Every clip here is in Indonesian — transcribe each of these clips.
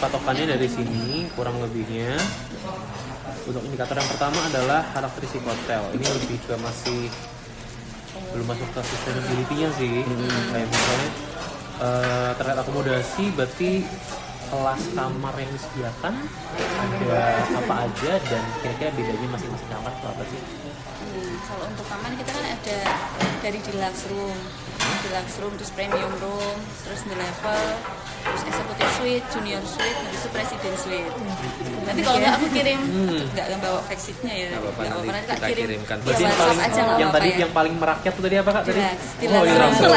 patokannya dari sini kurang lebihnya. Untuk indikator yang pertama adalah karakteristik hotel. Ini lebih ke masih belum masuk ke sustainability-nya sih. Kayak misalnya terkait akomodasi, berarti kelas kamar yang disediakan ada apa aja dan kira-kira bedanya masing-masing kamar itu apa sih? Kalau untuk kamar kita kan ada dari deluxe room, terus premium room, terus the level, terus executive suite, junior suite, habis itu president suite. Nanti kalau nggak aku kirim, nggak bawa fact sheet-nya ya. Nggak apa-apa, Nggak nanti nanti kita kirim. kirimkan. Ya, Berarti yang WhatsApp paling aja nggak yang apa-apa tadi ya. yang paling merakyat tuh tadi apa Kak? Tadi? Deluxe room.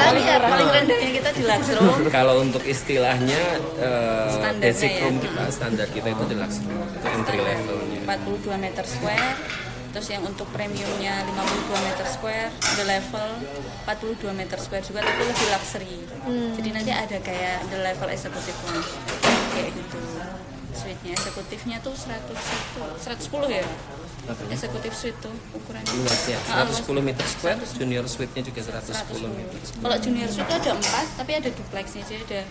Paling rendahnya kita deluxe room. Kalau untuk istilahnya Standarnya basic ya. room kita, standar kita itu deluxe room, itu entry levelnya. 42 meter square. Terus yang untuk premiumnya 52 meter square, the level 42 meter square juga, tapi lebih luxury. Jadi nanti ada kayak the level executive one, kayak gitu. Suite-nya, eksekutifnya tuh 110 ya? Eksekutif suite tuh ukurannya. Luasnya 110 meter square, junior suite-nya juga 110 meter square. Kalau junior suite tuh ada 4, tapi ada duplexnya, jadi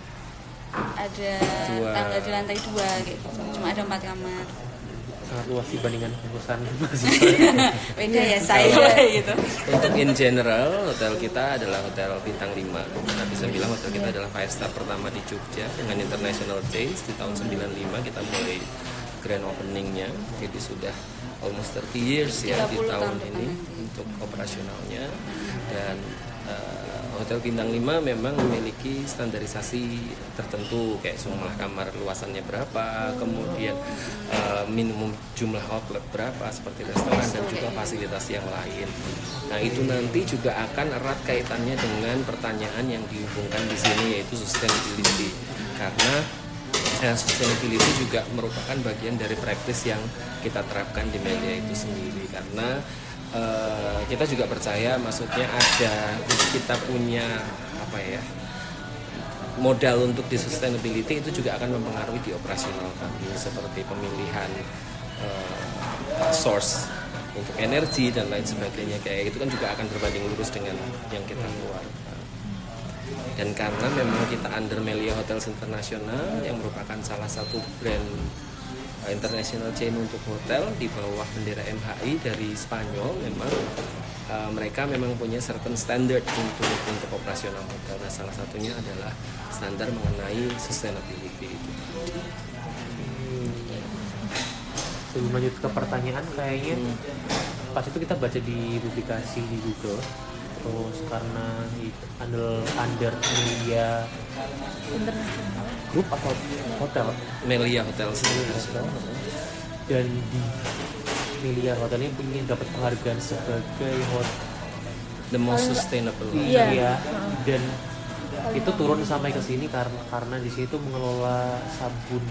ada Dua. tangga di lantai 2 kayak gitu. Cuma ada 4 kamar. Sangat luas dibandingkan kosan Beda ya saya gitu. Untuk in general, hotel kita adalah hotel bintang 5. Kita bisa bilang hotel kita adalah 5 star pertama di Jogja dengan international chains. Di tahun 95 kita mulai grand openingnya, jadi sudah almost 30 years ya di 30 tahun tahun ini untuk operasionalnya. Dan hotel bintang 5 memang memiliki standarisasi tertentu, kayak jumlah kamar luasannya berapa, kemudian minimum jumlah outlet berapa seperti restoran dan juga fasilitas yang lain. Nah, itu nanti juga akan erat kaitannya dengan pertanyaan yang dihubungkan di sini, yaitu sustainability. Karena sustainability juga merupakan bagian dari praktis yang kita terapkan di Melia itu sendiri, karena kita juga percaya, maksudnya kita punya apa ya, modal untuk di sustainability itu juga akan mempengaruhi di operasional kami, seperti pemilihan source untuk energi dan lain sebagainya, kayak itu kan juga akan berbanding lurus dengan yang kita keluarkan. Dan karena memang kita under Melia Hotels International yang merupakan salah satu brand international chain untuk hotel di bawah bendera MHI dari Spanyol, memang mereka memang punya certain standard untuk operasional hotel. Nah, salah satunya adalah standar mengenai sustainability itu. Sebelum lanjut ke pertanyaan, kayaknya pas itu kita baca di publikasi di Google, terus karena under Melia Group atau hotel, Melia Hotels dan di Melia Hotel ini ingin dapat penghargaan sebagai hotel the most sustainable. Iya. Dan itu turun sampai ke sini karena di situ mengelola sabun.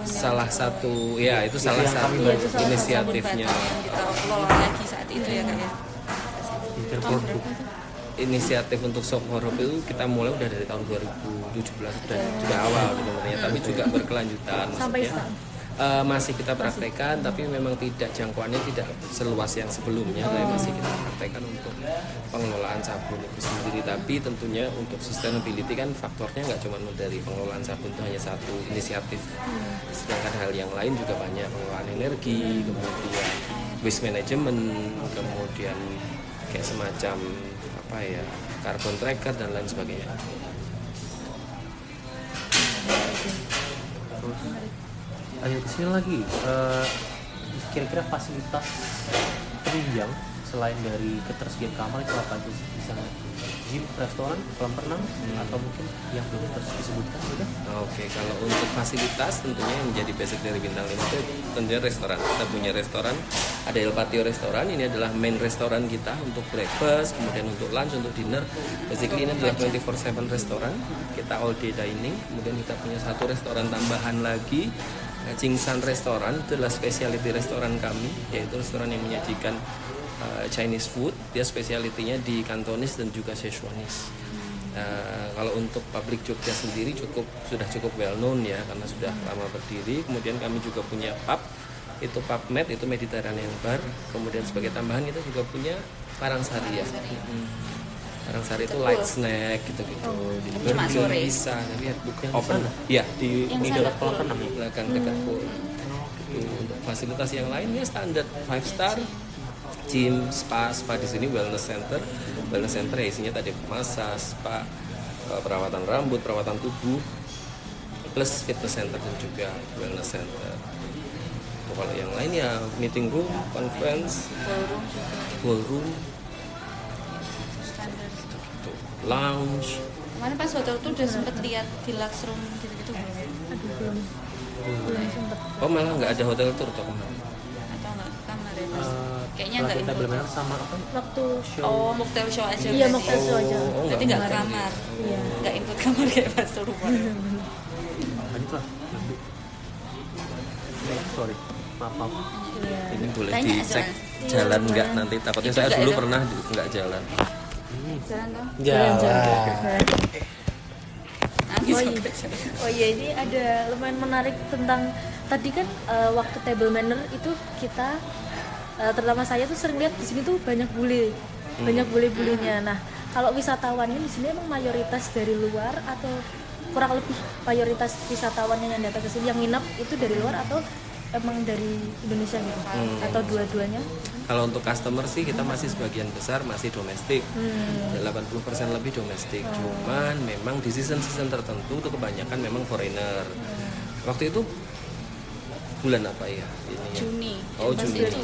Salah satu ya, itu salah yang satu kami baca. inisiatifnya. Yang kita kelola lagi saat itu ya Kak ya. Dan produk Inisiatif untuk Shop Horop itu kita mulai udah dari tahun 2017, sudah awal sebenarnya, tapi juga berkelanjutan. Sampai Maksudnya masih kita praktekkan, tapi memang tidak, jangkauannya tidak seluas yang sebelumnya. Tapi masih kita praktekkan untuk pengelolaan sabun itu sendiri. Tapi tentunya untuk sustainability kan faktornya nggak cuma dari pengelolaan sabun itu hanya satu inisiatif. Sedangkan hal yang lain juga banyak, pengelolaan energi, kemudian waste management, kemudian kayak semacam apa ya, carbon tracker dan lain sebagainya. lanjut ke sini lagi, kira-kira fasilitas penunjang selain dari ketersediaan kamar itu apa aja? Misalnya gym, restoran, kolam renang, atau mungkin yang belum disebutkan juga? Oke, kalau untuk fasilitas tentunya yang menjadi basic dari bintang 5 itu tentunya restoran. Kita punya restoran, ada El Patio restoran, ini adalah main restoran kita untuk breakfast, kemudian untuk lunch, untuk dinner. Basically ini adalah 24/7 restoran, kita all day dining. Kemudian kita punya satu restoran tambahan lagi, Jingsan Restoran, itu adalah specialty restoran kami, yaitu restoran yang menyajikan Chinese food. Dia spesialitinya di Cantonese dan juga Szechuanese. Kalau untuk pabrik Jogja sendiri sudah cukup well known ya, karena sudah lama berdiri. Kemudian kami juga punya pub, itu PubMed, itu Mediterranean Bar. Kemudian sebagai tambahan kita juga punya Karangsari ya. Barang Sari itu Betul. light snack gitu-gitu. Jadi Cuma burger sore. bisa, tapi bukan Yang di open. sana? Iya, di Yang di sana dekat full. kolam belakang dekat pool. Itu untuk fasilitas yang lainnya standar 5 star. Gym, spa di sini wellness center. Wellness center ya isinya tadi massage, spa, perawatan rambut, perawatan tubuh, plus fitness center dan juga wellness center. Kalau yang lain ya meeting room, conference, Ballroom juga ballroom, standar. gitu. Lounge. Kemarin pas hotel tuh udah sempet lihat di Lux Room gitu-gitu belum? Aduh, belum sempet. Oh malah nggak ada hotel tour tuh kemarin. Atau nggak ke kamar ya mas? Kayaknya nggak kita info. belum sama apa? Waktu Oh, mocktail show aja. Iya, berarti. mocktail show aja. Berarti nggak ke kamar. Iya. Nggak input kamar kayak pas lupa. Lanjut lah. Sorry, maaf. Iya. Ini boleh Tanya, dicek Joan. jalan nggak nanti takutnya Itu saya nggak dulu ada. pernah nggak jalan. Jalan dong. Jalan. Nangis Oh iya. sampai jalan. Oh iya, ini ada lumayan menarik tentang tadi kan waktu table manner itu kita terutama saya tuh sering lihat di sini tuh banyak bule, banyak bule-bulenya. Nah, kalau wisatawannya di sini emang mayoritas dari luar atau kurang lebih mayoritas wisatawannya yang datang ke sini yang nginep itu dari luar atau emang dari Indonesia gitu? Atau dua-duanya? Kalau untuk customer sih kita masih sebagian besar masih domestik, 80% lebih domestik. Cuman memang di season-season tertentu tuh kebanyakan memang foreigner. Waktu itu bulan apa ya? Ini ya? Juni. Oh Pas Juni. itu.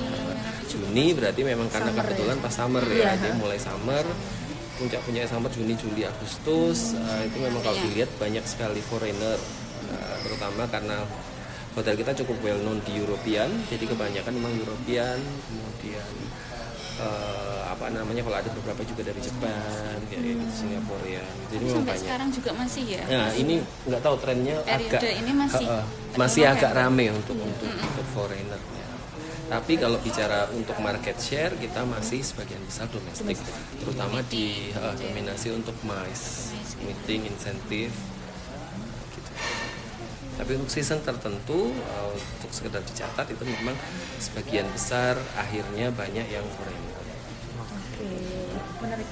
Juni berarti memang karena Summer kebetulan pas summer Iya. ya, dia mulai summer. Puncak-puncaknya summer Juni, Juli, Agustus itu memang kalau dilihat banyak sekali foreigner, terutama karena hotel kita cukup well known di European, jadi kebanyakan memang European, kemudian apa namanya kalau ada beberapa juga dari Jepang, kayak gitu, Singapura ya, jadi memang Sampai banyak. sekarang juga masih ya. Nah ini nggak tahu trennya Periode agak ini masih masih November. agak rame untuk foreigner. Tapi kalau bicara untuk market share kita masih sebagian besar domestik, terutama di dominasi untuk MICE, meeting, insentif. Gitu. Tapi untuk season tertentu untuk sekedar dicatat itu memang sebagian besar akhirnya banyak yang foreigner. Oke, menarik.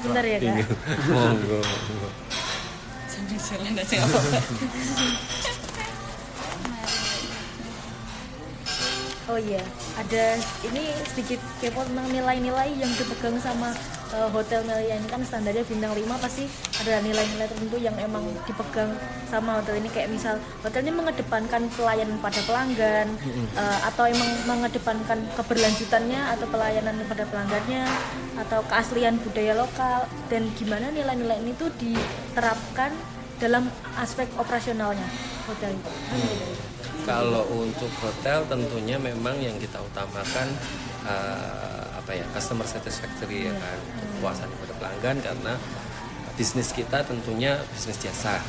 Bentar ya kak. Monggo. Sambil jalan aja nggak apa-apa. Oh iya, ada ini sedikit kepo tentang nilai-nilai yang dipegang sama hotel Melia ini kan standarnya bintang 5 pasti ada nilai-nilai tertentu yang emang dipegang sama hotel ini kayak misal hotelnya mengedepankan pelayanan pada pelanggan atau emang mengedepankan keberlanjutannya atau pelayanan pada pelanggannya atau keaslian budaya lokal dan gimana nilai-nilai ini tuh diterapkan dalam aspek operasionalnya hotel itu. Kalau untuk hotel tentunya memang yang kita utamakan customer satisfactory ya kan, kepuasan kepada pelanggan karena bisnis kita tentunya bisnis jasa.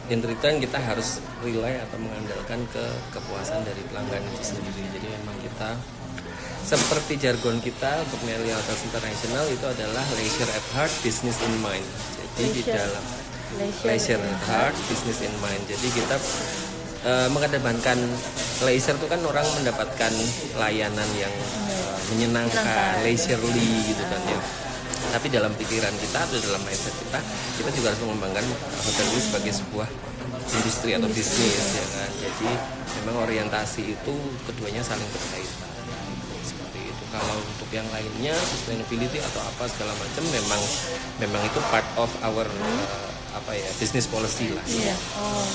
In return kita harus rely atau mengandalkan ke kepuasan dari pelanggan itu sendiri. Jadi memang kita seperti jargon kita untuk Melia Hotels International itu adalah leisure at heart, business in mind. Jadi di dalam leisure at heart, business in mind. Jadi kita mengedepankan leisure itu kan orang mendapatkan layanan yang menyenangkan, leisurely gitu kan ya. Tapi dalam pikiran kita atau dalam mindset kita juga harus mengembangkan hotel ini sebagai sebuah industri atau bisnis ya kan. Jadi memang orientasi itu keduanya saling berkaitan. Seperti itu. Kalau untuk yang lainnya sustainability atau apa segala macam memang itu part of our business policy lah. Iya. Oh.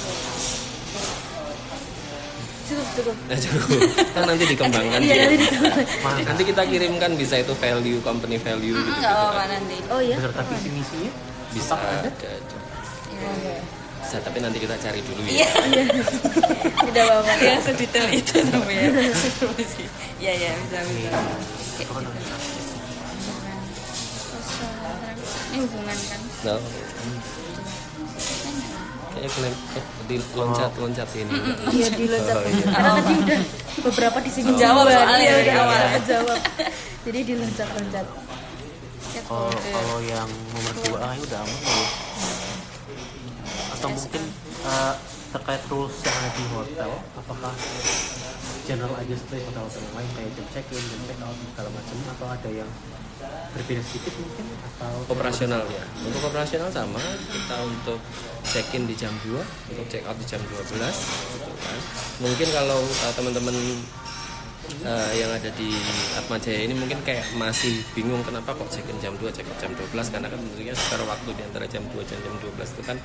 Cukup. Nah, cukup. Kan nanti dikembangkan. Iya, nanti Nanti kita kirimkan bisa itu value, company value gitu. Nggak apa-apa nanti. Oh iya. Beserta visi misinya Bisa ada. Iya. Bisa, tapi nanti kita cari dulu ya. Iya. Tidak apa-apa. Ya sedetail itu tapi ya. Iya ya bisa. Kayak gitu. Ini hubungan kan? No. Kayaknya kalian di loncat ini. Iya diloncat. Oh, iya. Karena tadi udah beberapa di sini Jawab duluan. soalnya Iya, dari udah awal. jawab. Jadi diloncat-loncat. kalau yang nomor 2 itu udah aman ya. Atau mungkin terkait rules yang ada di hotel, apakah general aja seperti hotel-hotel yang lain kayak jam check in, jam check out segala macam, atau ada yang berbeda sedikit mungkin, atau Operasional ya. Untuk operasional sama, kita untuk check-in di jam 2, untuk check out di jam 12 gitu kan. Mungkin kalau teman-teman yang ada di Atma Jaya ini mungkin kayak masih bingung kenapa kok check-in jam 2, check out jam 12, karena kan tentunya secara waktu di antara jam 2 dan jam 12 itu kan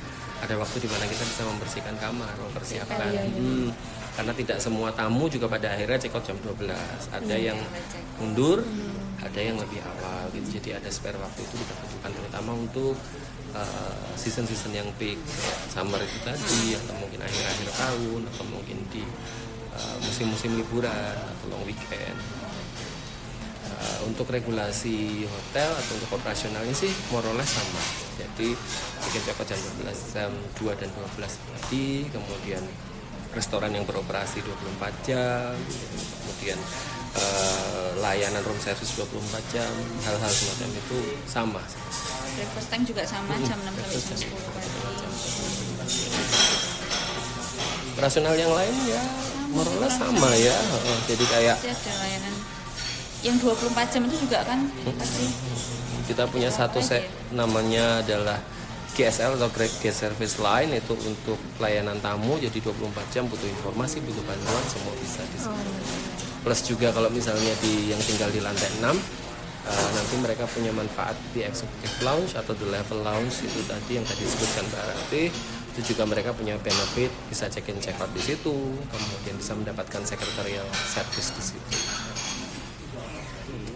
ada waktu di mana kita bisa membersihkan kamar, mempersiapkan. Karena tidak semua tamu juga pada akhirnya check out jam 12. Ada yang mundur, ada yang lebih awal gitu. Jadi ada spare waktu itu kita butuhkan terutama untuk season-season yang peak kayak summer itu tadi, atau mungkin akhir-akhir tahun, atau mungkin di musim-musim liburan atau long weekend. Untuk regulasi hotel atau untuk operasionalnya sih more or less sama. Jadi bikin check out jam 12, jam 2 dan 12 tadi, kemudian restoran yang beroperasi 24 jam, kemudian layanan room service 24 jam, hal-hal semacam itu sama. Breakfast time juga sama, jam 6 sampai jam 10 pagi. Operasional yang lain ya more or less sama ya. Jadi kayak Pasti ada layanan yang 24 jam itu juga kan pasti kita punya satu set namanya adalah GSL atau Great Guest Service Line, itu untuk layanan tamu, jadi 24 jam butuh informasi, butuh bantuan, semua bisa di situ. Plus juga kalau misalnya yang tinggal di lantai 6, nanti mereka punya manfaat di Executive Lounge atau The Level Lounge itu tadi yang tadi disebutkan Mbak Rati, itu juga mereka punya benefit, bisa check-in check-out di situ, kemudian bisa mendapatkan secretarial service di situ.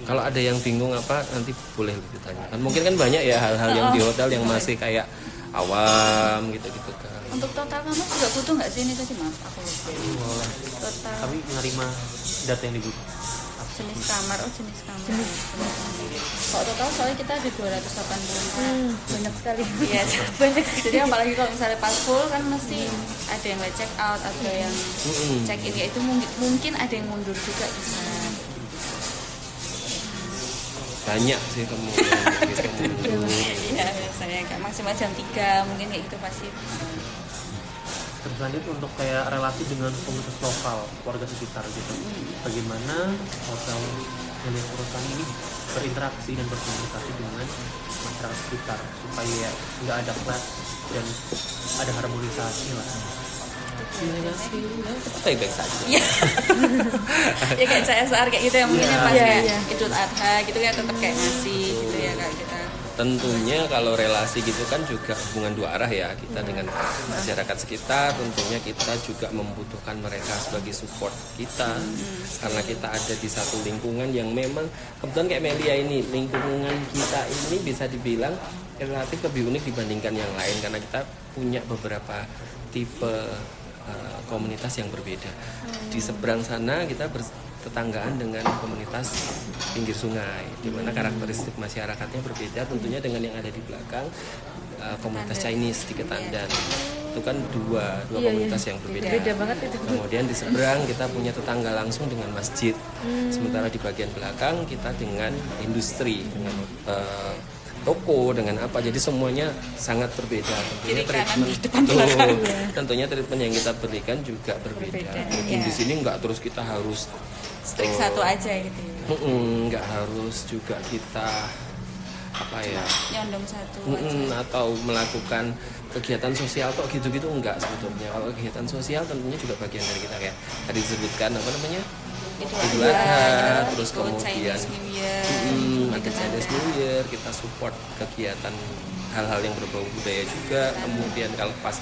Kalau ada yang bingung apa, nanti boleh ditanyakan. Mungkin kan banyak ya hal-hal yang di hotel yang masih kayak awam gitu-gitu kan. untuk total kamar juga butuh nggak sih ini tadi, maaf aku lupa. boleh. Total Kami menerima data yang dibutuhkan. jenis kamar, jenis kamar. Kalau total soalnya kita ada 284. Banyak sekali. Iya, banyak. Jadi apalagi kalau misalnya pas full kan mesti ada yang late check out, ada yang check in, ya itu mungkin ada yang mundur juga bisa. Banyak sih kemungkinan gitu. Iya, biasanya kayak maksimal jam 3 mungkin kayak gitu pasti. Terus lanjut untuk kayak relasi dengan komunitas lokal, warga sekitar gitu. Bagaimana hotel milik Urutan ini berinteraksi dan berkomunikasi dengan masyarakat sekitar supaya nggak ada clash dan ada harmonisasi lah. Baik-baik saja. Iya. Ya kayak CSR kayak gitu ya, mungkin yang pas kayak Idul Adha gitu ya tetap kayak ngasih gitu ya kayak kita. Tentunya kalau relasi gitu kan juga hubungan dua arah ya, kita dengan masyarakat sekitar, tentunya kita juga membutuhkan mereka sebagai support kita, karena kita ada di satu lingkungan yang memang kebetulan kayak Melia ini, lingkungan kita ini bisa dibilang relatif lebih unik dibandingkan yang lain karena kita punya beberapa tipe komunitas yang berbeda. Di seberang sana kita bertetanggaan dengan komunitas pinggir sungai, di mana karakteristik masyarakatnya berbeda tentunya dengan yang ada di belakang, komunitas Chinese di Ketandan. Itu kan dua komunitas yang berbeda. Beda banget itu. Kemudian di seberang kita punya tetangga langsung dengan masjid. Sementara di bagian belakang kita dengan industri, dengan toko, dengan apa, jadi semuanya sangat berbeda. Tentunya tentunya treatment yang kita berikan juga berbeda. Mungkin di sini nggak terus kita harus Strict satu aja gitu ya. nggak harus juga kita Nyondong satu aja. atau melakukan kegiatan sosial kok gitu-gitu, enggak sebetulnya. Kalau kegiatan sosial tentunya juga bagian dari kita kayak tadi disebutkan Idul Adha, terus kemudian Chinese New Year, ada Chinese New Year, kita support kegiatan hal-hal yang berbau budaya juga. Kemudian kalau pas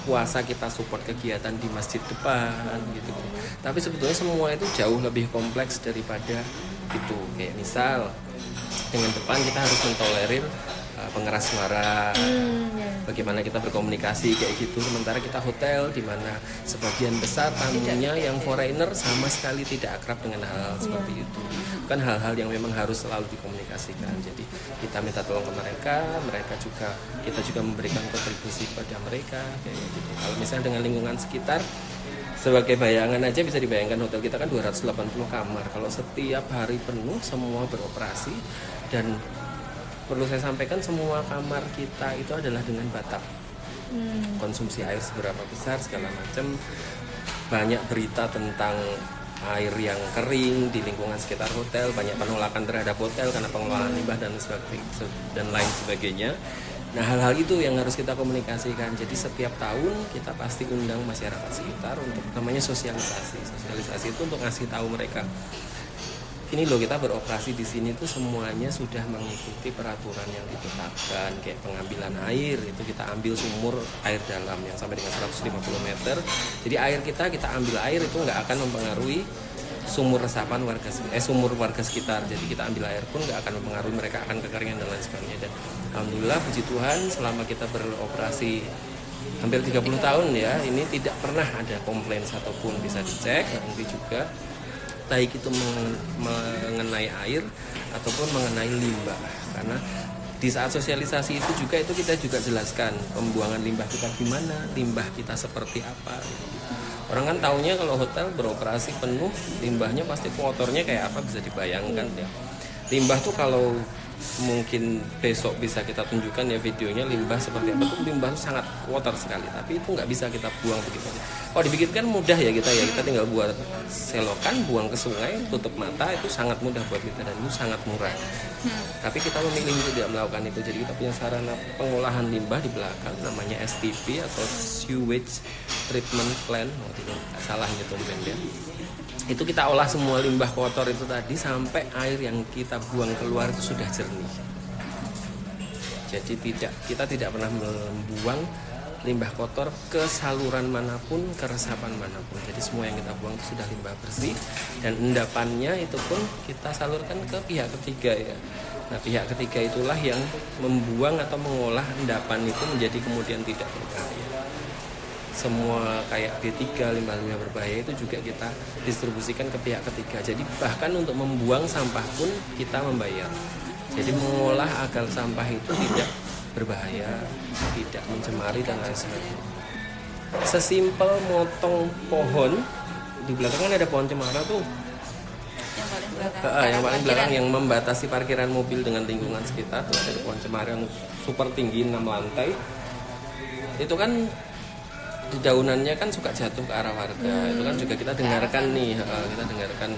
puasa kita support kegiatan di masjid depan gitu. Tapi sebetulnya semua itu jauh lebih kompleks daripada itu. Kayak misal dengan depan kita harus mentolerir pengeras suara, bagaimana kita berkomunikasi kayak gitu. Sementara kita hotel di mana sebagian besar tamunya yang foreigner sama sekali tidak akrab dengan hal seperti itu. Bukan hal-hal yang memang harus selalu dikomunikasikan. Jadi kita minta tolong ke kita juga memberikan kontribusi kepada mereka kayak gitu. Kalau misalnya dengan lingkungan sekitar, sebagai bayangan aja bisa dibayangkan hotel kita kan 280 kamar. Kalau setiap hari penuh semua beroperasi, dan perlu saya sampaikan semua kamar kita itu adalah dengan batap. Konsumsi air seberapa besar segala macam. Banyak berita tentang air yang kering di lingkungan sekitar hotel, banyak penolakan terhadap hotel karena pengelolaan limbah dan lain sebagainya. Nah, hal-hal itu yang harus kita komunikasikan. Jadi setiap tahun kita pasti undang masyarakat sekitar untuk namanya sosialisasi. Sosialisasi itu untuk ngasih tahu mereka, ini loh kita beroperasi di sini tuh semuanya sudah mengikuti peraturan yang ditetapkan, kayak pengambilan air itu kita ambil sumur air dalam yang sampai dengan 150 meter. Jadi air kita ambil air itu nggak akan mempengaruhi sumur resapan sumur warga sekitar. Jadi kita ambil air pun nggak akan mempengaruhi mereka akan kekeringan dan lain sebagainya. Dan alhamdulillah puji Tuhan selama kita beroperasi hampir 30 tahun ya, ini tidak pernah ada komplain satupun, bisa dicek nanti juga, baik itu mengenai air ataupun mengenai limbah. Karena di saat sosialisasi itu kita juga jelaskan pembuangan limbah kita gimana, limbah kita seperti apa gitu. Orang kan taunya kalau hotel beroperasi penuh limbahnya pasti kotornya kayak apa, bisa dibayangkan ya. Limbah tuh kalau mungkin besok bisa kita tunjukkan ya videonya, limbah seperti apa tuh. Limbah itu sangat kotor sekali, tapi itu nggak bisa kita buang begitu aja. Kalau dipikirkan mudah ya kita tinggal buat selokan, buang ke sungai, tutup mata, itu sangat mudah buat kita dan itu sangat murah. Tapi kita memilih untuk tidak melakukan itu. Jadi kita punya sarana pengolahan limbah di belakang namanya STP atau Sewage Treatment Plant, tidak salah nyetumin ya. Itu kita olah semua limbah kotor itu tadi sampai air yang kita buang keluar itu sudah jernih. Jadi kita tidak pernah membuang limbah kotor ke saluran manapun, ke resapan manapun. Jadi semua yang kita buang itu sudah limbah bersih, dan endapannya itu pun kita salurkan ke pihak ketiga ya. Nah, pihak ketiga itulah yang membuang atau mengolah endapan itu menjadi kemudian tidak berbahaya. Semua kayak B3, limbah-limbah berbahaya itu juga kita distribusikan ke pihak ketiga. Jadi bahkan untuk membuang sampah pun kita membayar. Jadi mengolah agar sampah itu tidak berbahaya, tidak mencemari dan lain sebagainya. Sesimpel motong pohon, di belakang kan ada pohon cemara tuh. Yang paling belakang yang membatasi parkiran mobil dengan lingkungan sekitar, tuh ada pohon cemara yang super tinggi 6 lantai. Itu kan daunannya kan suka jatuh ke arah warga. Itu kan juga kita dengarkan nih, kita dengarkan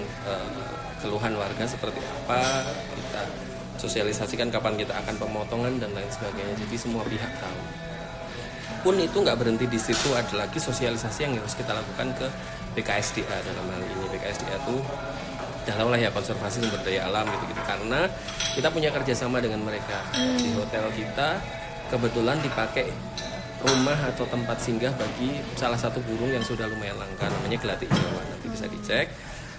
keluhan warga seperti apa, kita sosialisasikan kapan kita akan pemotongan dan lain sebagainya. Jadi semua pihak tahu. Pun itu nggak berhenti di situ, ada lagi sosialisasi yang harus kita lakukan ke BKSDA dalam hal ini. BKSDA itu dalam lah ya konservasi sumber daya alam gitu. Karena kita punya kerjasama dengan mereka. Di hotel kita kebetulan dipakai rumah atau tempat singgah bagi salah satu burung yang sudah lumayan langka, namanya gelatik Jawa. Nanti bisa dicek.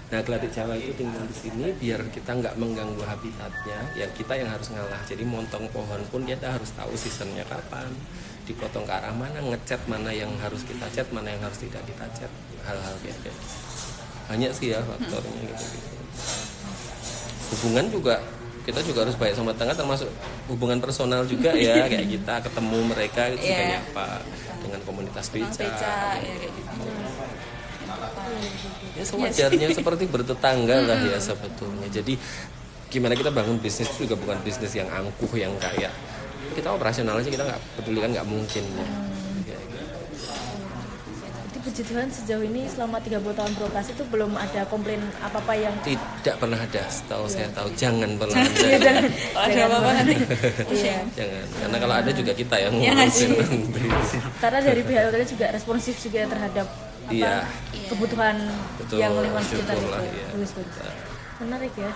Nah, gelatik Jawa itu tinggal di sini biar kita nggak mengganggu habitatnya. Ya kita yang harus ngalah. Jadi montong pohon pun kita harus tahu seasonnya kapan, dipotong ke arah mana, ngecat mana yang harus kita cat, mana yang harus tidak kita cat. Hal-hal kayak gitu. Banyak sih ya faktornya gitu. Hubungan juga kita juga harus baik sama tetangga, termasuk hubungan personal juga ya, kayak kita ketemu mereka itu kayak apa dengan komunitas beca ya, kayak gitu. Ya sewajarnya seperti bertetangga lah ya sebetulnya. Jadi gimana kita bangun bisnis itu juga bukan bisnis yang angkuh yang kayak kita operasional aja, kita nggak peduli kan, nggak mungkin ya. Puji Tuhan sejauh ini selama 30 tahun beroperasi itu belum ada komplain apa-apa yang tidak pernah ada, setahu saya tahu. Jangan pernah ada. Kalau ada apa-apa nanti Jangan, karena kalau ada juga kita yang ngurusin nanti. Karena dari pihak hotelnya juga responsif juga terhadap kebutuhan yang lingkungan sekitar itu. Ya. Bagus. Menarik ya.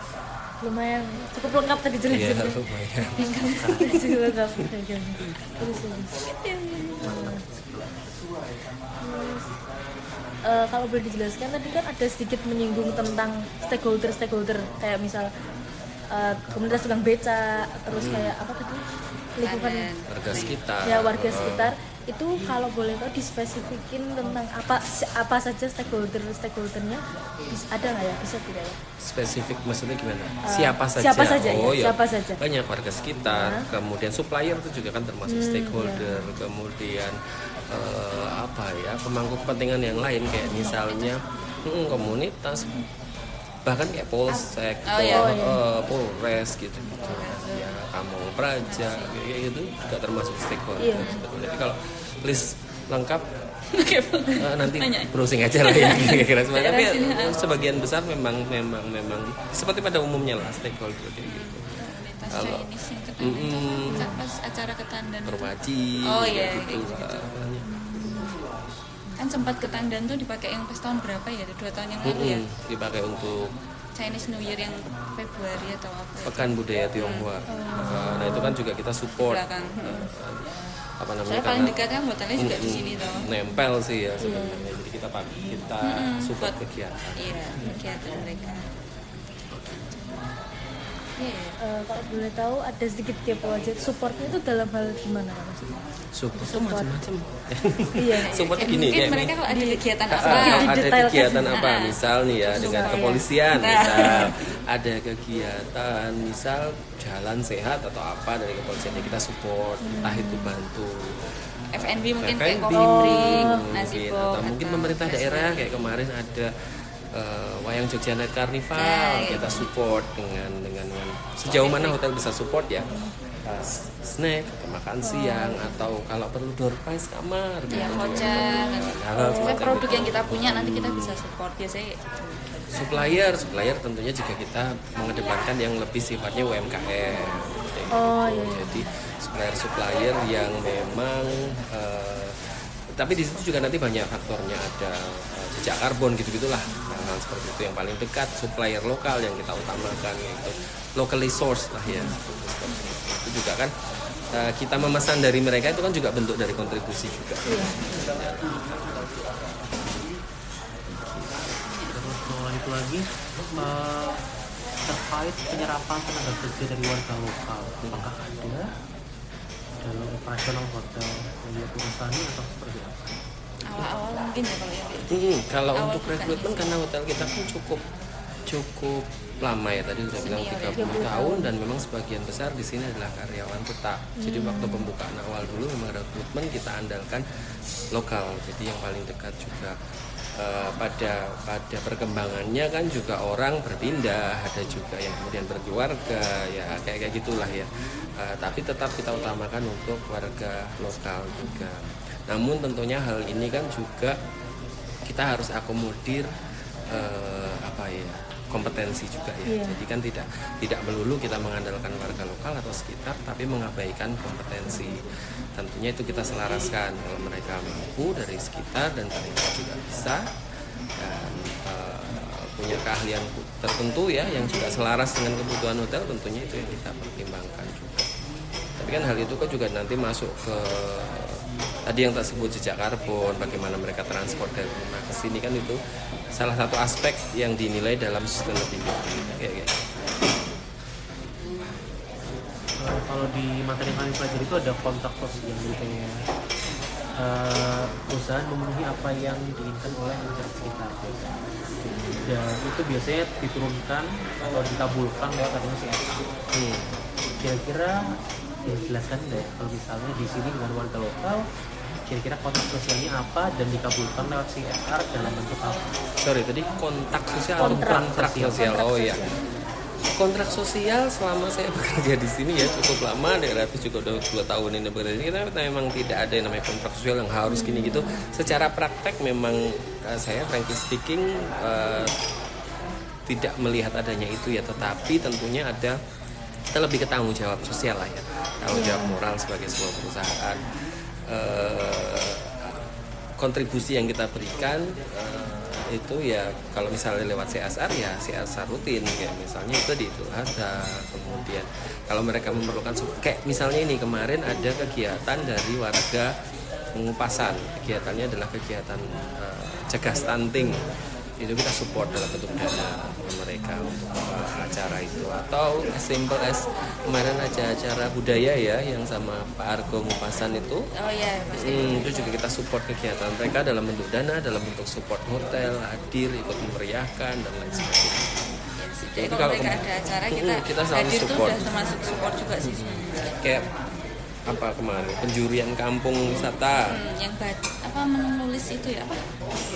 Lumayan cukup lengkap tadi jelasin. Iya, lumayan. Cukup lengkap. Terus. Kalau boleh dijelaskan, tadi kan ada sedikit menyinggung tentang stakeholder kayak misal komunitas tukang beca, terus kayak apa tadi lingkungan warga sekitar. Ya, warga sekitar itu kalau boleh tahu dispesifikin tentang apa saja stakeholdernya, ada nggak ya, bisa tidak ya? Spesifik maksudnya gimana? Siapa saja? Siapa saja? Banyak warga sekitar, kemudian supplier itu juga kan termasuk stakeholder, kemudian pemangku kepentingan yang lain kayak misalnya komunitas, bahkan kayak polsek, polres gitu ya, Pamong Praja kayak gitu juga termasuk stakeholder. Sebetulnya. Jadi kalau list lengkap Nanti Nanya. browsing aja lah ya kira-kira tapi Daerah sini, sebagian besar memang seperti pada umumnya lah stakeholder kayak gitu. komunitas Kalau- Chinese yang ketandan kan pas acara ketandan Perwaji Oh, iya, kayak gitu, kayak gitu. banyak. kan sempat ketandan tuh dipakai yang pas tahun berapa ya 2 tahun yang lalu ya Dipakai untuk Chinese New Year yang Februari atau apa pekan budaya Tionghoa. Nah itu kan juga kita support belakang apa namanya saya paling karena dekat kan hotelnya juga di sini toh nempel sih ya sebenarnya. Jadi kita support buat- kegiatan. iya kegiatan mereka iya Kalau boleh tahu ada sedikit kepo aja, supportnya itu dalam hal gimana maksudnya? Support tuh macam-macam. Iya. Support tuh gini mungkin kayak mereka kalau ada kegiatan apa ada didetailkan. kegiatan apa misal nih ya dengan Supaya. kepolisian Nah. misal ada kegiatan misal jalan sehat atau apa dari kepolisian ya kita support entah itu bantu FNB mungkin kayak F&B, coffee break nasi mungkin, box atau mungkin pemerintah daerah kayak kemarin ada wayang Jogja Night Carnival Ya, kita support dengan sejauh mana hotel bisa support ya snack atau makan siang atau kalau perlu door prize kamar ya gitu. voucher Hal-hal sampai semacam produk itu. yang kita punya nanti kita bisa support biasanya gitu. supplier tentunya juga kita mengedepankan yang lebih sifatnya UMKM kayak Oh, gitu. iya. Jadi supplier yang memang tapi di situ juga nanti banyak faktornya ada jejak karbon gitu-gitulah hal seperti itu yang paling dekat supplier lokal yang kita utamakan gitu locally sourced lah ya itu juga kan kita memesan dari mereka itu kan juga bentuk dari kontribusi juga. Terus kalau itu lagi terkait penyerapan tenaga kerja dari warga lokal, apakah ada dalam operasional hotel yang perusahaannya atau seperti apa? awal-awal mungkin ya kalau yang kayak gitu. Kalau Awal untuk bukan rekrutmen ya. karena hotel kita kan cukup lama ya tadi udah bilang Senior 30 tahun dan memang sebagian besar di sini adalah karyawan tetap. Jadi waktu pembukaan awal dulu memang rekrutmen kita andalkan lokal. Jadi yang paling dekat juga pada perkembangannya kan juga orang berpindah, ada juga yang kemudian berkeluarga ya kayak gitulah ya. Tapi tetap kita utamakan untuk warga lokal juga. Namun tentunya hal ini kan juga kita harus akomodir kompetensi juga ya. Jadi kan tidak melulu kita mengandalkan warga lokal atau sekitar, tapi mengabaikan kompetensi. Tentunya itu kita selaraskan kalau mereka mampu dari sekitar dan mereka juga bisa dan punya keahlian tertentu ya yang juga selaras dengan kebutuhan hotel, tentunya itu yang kita pertimbangkan juga. Tapi kan hal itu kan juga nanti masuk ke tadi yang tak sebut jejak karbon, bagaimana mereka transport dari rumah ke sini kan itu salah satu aspek yang dinilai dalam sustainability kayak gitu. Kalau di materi yang kami pelajari itu ada kontrak sosial yang kayak perusahaan memenuhi apa yang diinginkan oleh masyarakat sekitar. Dan itu biasanya diturunkan atau dikabulkan lewat adanya CSR. Kira-kira dijelaskan nggak kalau misalnya di sini dengan warga lokal kira-kira kontrak sosialnya apa dan dikabulkan lewat CSR dalam bentuk apa? Sorry tadi kontak sosial atau kontrak sosial. Oh iya. Kontrak sosial selama saya bekerja di sini ya cukup lama, relatif juga udah 2 tahun ini bekerja di sini, kita memang tidak ada yang namanya kontrak sosial yang harus gini gitu. Secara praktek memang saya frankly speaking tidak melihat adanya itu ya, tetapi tentunya ada kita lebih ke tanggung jawab sosial lah ya, tanggung jawab moral sebagai sebuah perusahaan. Kontribusi yang kita berikan itu ya kalau misalnya lewat CSR ya CSR rutin kayak misalnya itu di Idul Adha, kemudian kalau mereka memerlukan kayak misalnya ini kemarin ada kegiatan dari warga Pengupasan, kegiatannya adalah kegiatan cegah stunting, itu kita support dalam bentuk dana mereka untuk acara itu, atau as simple as kemarin aja acara budaya ya yang sama Pak Argo Ngupasan itu. Oh iya pasti. Itu juga kita support kegiatan mereka dalam bentuk dana, dalam bentuk support hotel, hadir, ikut memeriahkan dan lain sebagainya. Jadi Itu kalau kalau mereka ada acara kita selalu hadir tuh support. udah termasuk support juga sih sebenarnya. Kayak apa kemarin penjurian kampung wisata, Yang apa menulis itu ya apa?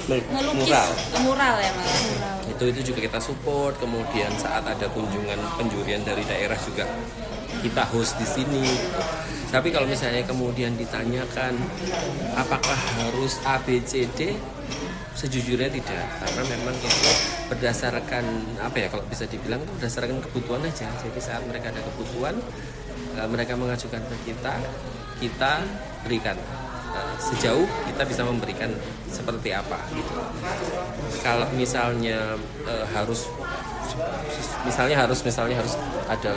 Melukis, mural. Mural ya malah. Itu juga kita support. Kemudian saat ada kunjungan penjurian dari daerah juga kita host di sini. Tapi kalau misalnya kemudian ditanyakan apakah harus A, B, C, D, sejujurnya tidak, karena memang itu berdasarkan apa ya, kalau bisa dibilang itu berdasarkan kebutuhan aja. Jadi saat mereka ada kebutuhan, mereka mengajukan ke kita berikan. Sejauh kita bisa memberikan seperti apa gitu. Kalau misalnya harus ada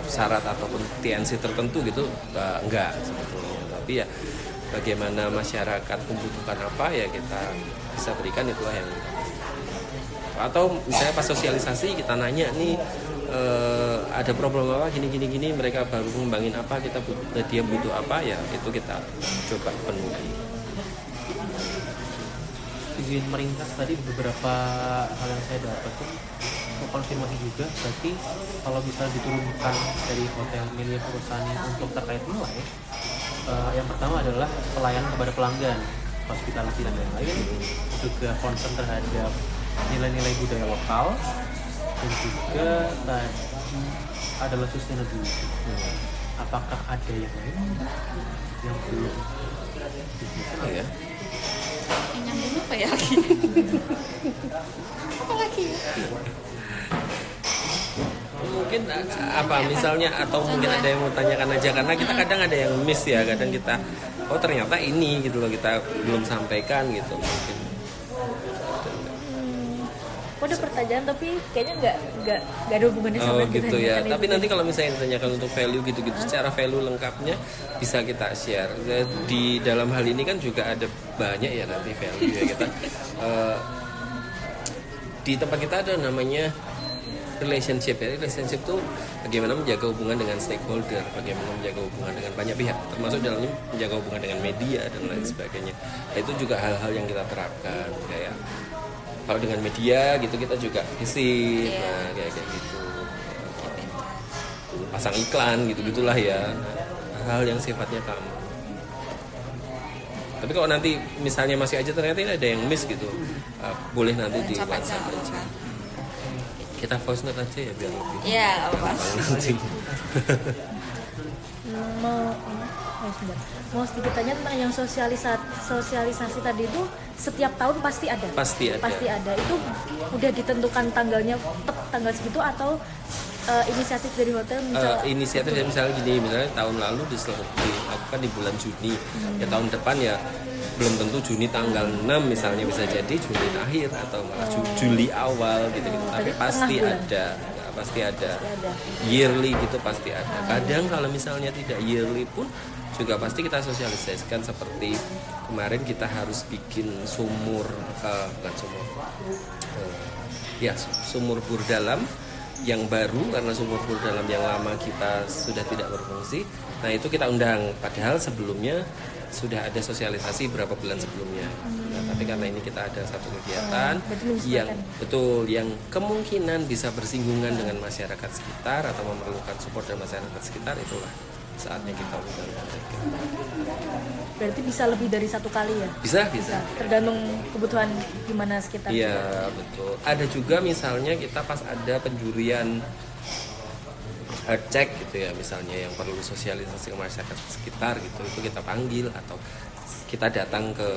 syarat ataupun TNC tertentu gitu, enggak sebetulnya. Tapi ya bagaimana masyarakat membutuhkan apa ya kita bisa berikan, itulah yang. Atau misalnya pas sosialisasi kita nanya nih, ada problem apa gini, mereka baru ngembangin apa, dia butuh apa, ya itu kita coba penuhi. Izin meringkas tadi beberapa hal yang saya dapat tuh untuk konfirmasi juga. Berarti kalau bisa diturunkan dari hotel milik perusahaan untuk terkait nilai, yang pertama adalah pelayanan kepada pelanggan, hospitality dan lain-lain, juga concern terhadap nilai-nilai budaya lokal, dan juga tadi adalah sustainability. Apakah ada yang lain yang belum Oh ya. Yang nyambung apa ya? Apa lagi? Mungkin apa misalnya, atau mungkin ada yang mau tanyakan aja, karena kita kadang ada yang miss ya, kadang kita ternyata ini gitu loh, kita belum sampaikan gitu mungkin. Ada pertanyaan tapi kayaknya nggak ada hubungannya sama yang gitu ya. ditanyakan Tapi itu. nanti kalau misalnya ditanyakan untuk value gitu-gitu, secara value lengkapnya bisa kita share. Di dalam hal ini kan juga ada banyak ya nanti value ya kita. Di tempat kita ada namanya relationship ya. Relationship tuh bagaimana menjaga hubungan dengan stakeholder, bagaimana menjaga hubungan dengan banyak pihak, termasuk dalamnya menjaga hubungan dengan media dan lain sebagainya. Nah, itu juga hal-hal yang kita terapkan, kayak kalau dengan media gitu kita juga visit, nah kayak gitu, pasang iklan gitu-gitulah ya, hal yang sifatnya kamu. Tapi kalau nanti misalnya masih aja ternyata ini ada yang miss gitu, boleh nanti di WhatsApp aja. Kita voice note aja ya biar lebih Ya, apa? nanti. Mau sedikit tanya tentang yang sosialisasi tadi itu setiap tahun pasti ada. Pasti ada. Itu udah ditentukan tanggalnya tanggal segitu atau inisiatif dari hotel Inisiatif ya, misalnya gini, misalnya tahun lalu dilakukan di bulan Juni, ya tahun depan ya belum tentu Juni tanggal 6 misalnya, bisa jadi Juni akhir atau malah Juli awal gitu. Tapi pasti ada yearly gitu, pasti ada. Kadang kalau misalnya tidak yearly pun juga pasti kita sosialisasikan, seperti kemarin kita harus bikin sumur bur dalam yang baru, karena sumur bor dalam yang lama kita sudah tidak berfungsi. Nah itu kita undang, padahal sebelumnya sudah ada sosialisasi berapa bulan sebelumnya. Nah, tapi karena ini kita ada satu kegiatan yang kemungkinan bisa bersinggungan dengan masyarakat sekitar atau memerlukan support dari masyarakat sekitar, itulah saatnya kita undang mereka. Berarti bisa lebih dari satu kali ya? Bisa. Tergantung kebutuhan gimana sekitar. Iya, betul. Ada juga misalnya kita pas ada penjurian cek gitu ya, misalnya yang perlu sosialisasi ke masyarakat sekitar gitu, itu kita panggil atau kita datang ke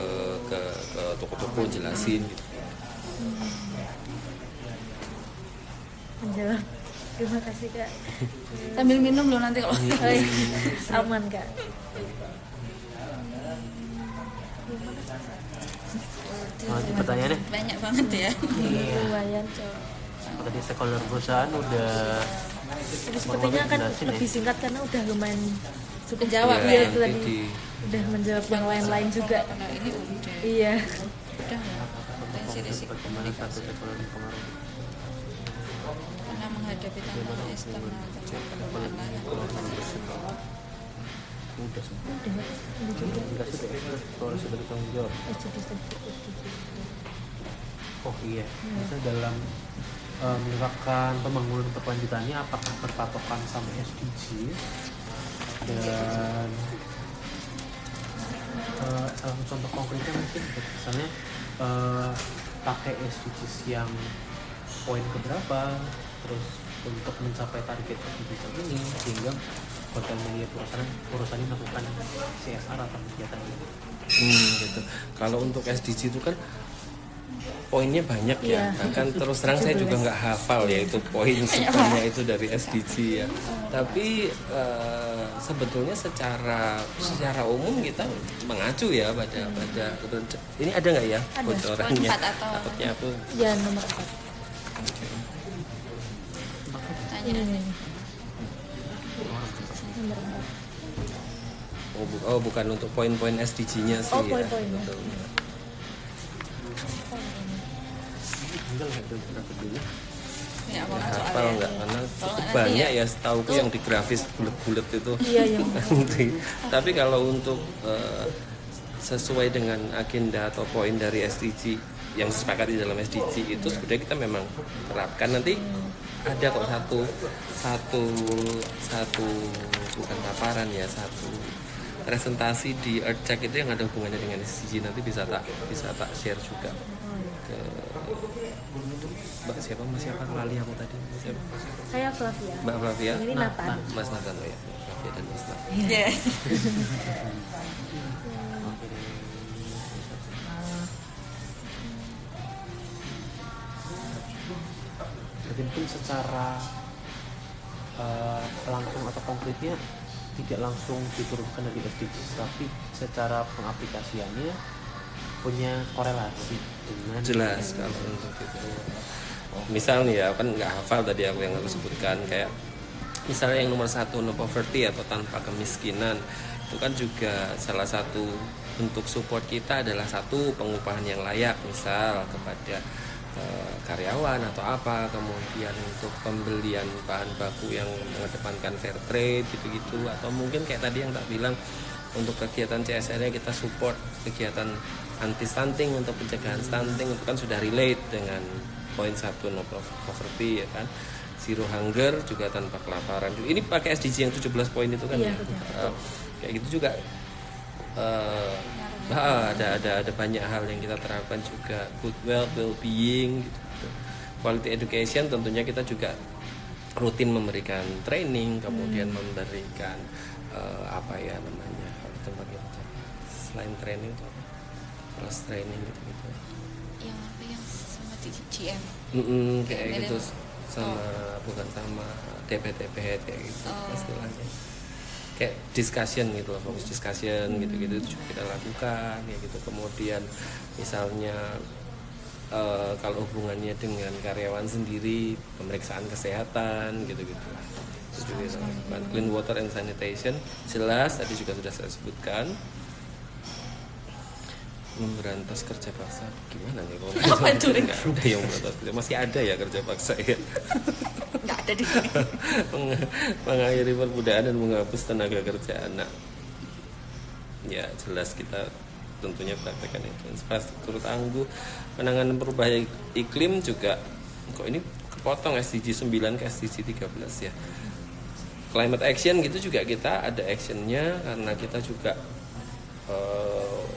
toko-toko jelasin gitu. Menjawab. Terima kasih Kak. Sambil minum loh nanti kalau. Aman Kak. Lanjut pertanyaannya. Banyak banget ya. Lumayan. Tadi stakeholder perusahaan udah Jadi sepertinya akan lebih singkat karena udah lumayan cukup Menjawab iya, ya. itu tadi. Udah menjawab yang lain-lain juga. Nah, ini udah. Iya. Udah ya. Potensi risiko komunikasi karena menghadapi tantangan eksternal dan perubahan lain. udah semua. Enggak sudah ya, kalau sudah bertanggung jawab. Oh iya, misalnya dalam menerapkan pembangunan berkelanjutannya apakah berpatokan sama SDG dan salah satu contoh konkretnya mungkin misalnya pakai SDGs yang poin keberapa, terus untuk mencapai target SDG ini, sehingga Hotel Melia Purwosari melakukan CSR atau kegiatan ini. Gitu. Kalau untuk SDG itu kan poinnya banyak ya, Iya. bahkan terus terang saya juga nggak hafal ya itu poin sebanyak itu dari SDG ya. Tapi sebetulnya secara umum kita mengacu ya pada ini ada nggak ya Ada. bocorannya? Poin 4 atau- Takutnya aku Ya nomor 4. Tanya Ini. Nomor 4. bukan untuk poin-poin SDG-nya sih Oh, ya. poin-poinnya. Betul. Tinggal nggak ada berapa dulu? ya apa Hafal soalnya nggak karena Kalau cukup nggak banyak nanti ya setauku yang di grafis bulat-bulat itu. Iya yang Tapi kalau untuk sesuai dengan agenda atau poin dari SDG yang disepakati dalam SDG itu sebenarnya kita memang terapkan. Nanti ada kok satu bukan paparan ya, satu presentasi di Earthcheck itu yang ada hubungannya dengan SDG. Nanti bisa tak share juga ke Mbak siapa lali aku tadi. Siapa? saya Flavia. Mbak Flavia, Ini Nathan. Mas Nathan oh ya, Flavia dan Mas Nathan. ya Jadi mungkin secara langsung atau konkretnya tidak langsung diturunkan dari SDGs, tapi secara pengaplikasiannya punya korelasi dengan Jelas kalau untuk itu. Misal nih ya, kan nggak hafal tadi aku yang aku sebutkan, kayak misalnya yang nomor 1 no poverty atau tanpa kemiskinan, itu kan juga salah satu bentuk support kita adalah satu pengupahan yang layak, misal kepada karyawan atau apa, kemudian untuk pembelian bahan baku yang mengedepankan fair trade gitu-gitu, atau mungkin kayak tadi yang tak bilang untuk kegiatan CSR-nya kita support kegiatan anti stunting untuk pencegahan stunting, itu kan sudah relate dengan poin 1 no poverty ya kan, zero hunger juga tanpa kelaparan. Ini pakai SDG yang 17 poin itu kan Iya, ya. betul. Kayak gitu juga ada banyak hal yang kita terapkan juga, good well-being gitu. Quality education tentunya kita juga rutin memberikan training, kemudian memberikan apa ya namanya kalau tempat kita selain training itu apa? Plus training gitu. yang sama di GM Kayak Beda. gitu sama bukan sama DPTP kayak gitu istilahnya. Kayak discussion gitu loh, fokus discussion gitu-gitu itu juga kita lakukan ya gitu. Kemudian misalnya kalau hubungannya dengan karyawan sendiri, pemeriksaan kesehatan gitu-gitu. Itu juga kita lakukan. Clean water and sanitation jelas tadi juga sudah saya sebutkan. Memberantas kerja paksa gimana nih kalau Apa itu? nggak ada yang memberantas kerja, masih ada ya kerja paksa ya. nggak ada di sini Mengakhiri perbudakan dan menghapus tenaga kerja anak. Ya jelas kita tentunya praktekkan itu. Infrastruktur tangguh, penanganan perubahan iklim juga. Kok ini kepotong SDG 9 ke SDG 13 ya. Climate action gitu juga kita ada actionnya, karena kita juga